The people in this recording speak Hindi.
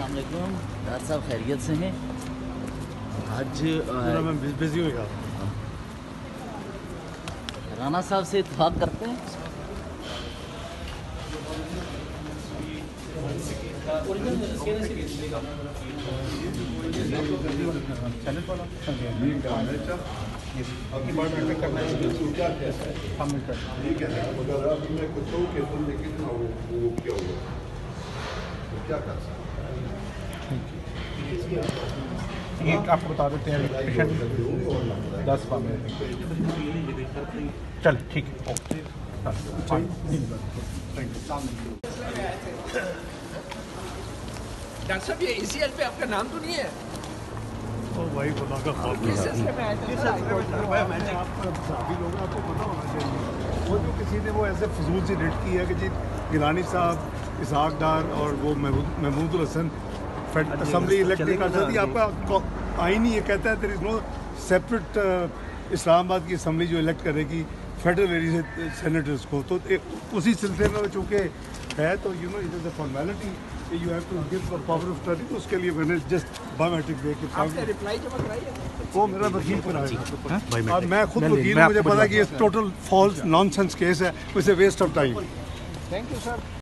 अस्सलाम वालेकुम। डॉक्टर साहब खैरियत से हैं? आज मैं बिजी हूँ यार। राना साहब से इत्तेफाक करते हैं। एक आपको बता देते हैं पेशेंट 10 मिनट चल ठीक है ओके। डॉक्टर साहब ये ECL पे आपका नाम तो नहीं है? तो भाई खुदा का खौफ किस सिलसिले में आए थे? मैंने आपको सभी लोगों आपको पता होना चाहिए। वो जो किसी ने वो ऐसे फजूल सी रेट की है कि जी गिलानी साहब, इसहाक डार और वो महमूद हसन असम्बली इलेक्ट नहीं कर सकती। आपका आइन ही ये कहता है there is no separate Islamabad की असम्बली जो इलेक्ट करेगी फेडरल एरिया से सेनेटर्स को। तो उसी सिलसिले में चूँकि है तो you know it is a formality you have to give power of attorney. तो उसके लिए मैंने जस्ट बायोमेट्रिक दे के आपने रिप्लाई जमा कराई है? वो मेरा वकील पर आएगा। और मैं खुद वकील हूँ, मुझे पता है कि ये टोटल फॉल्स नॉनसेंस केस है, it's a waste of time. Thank you sir.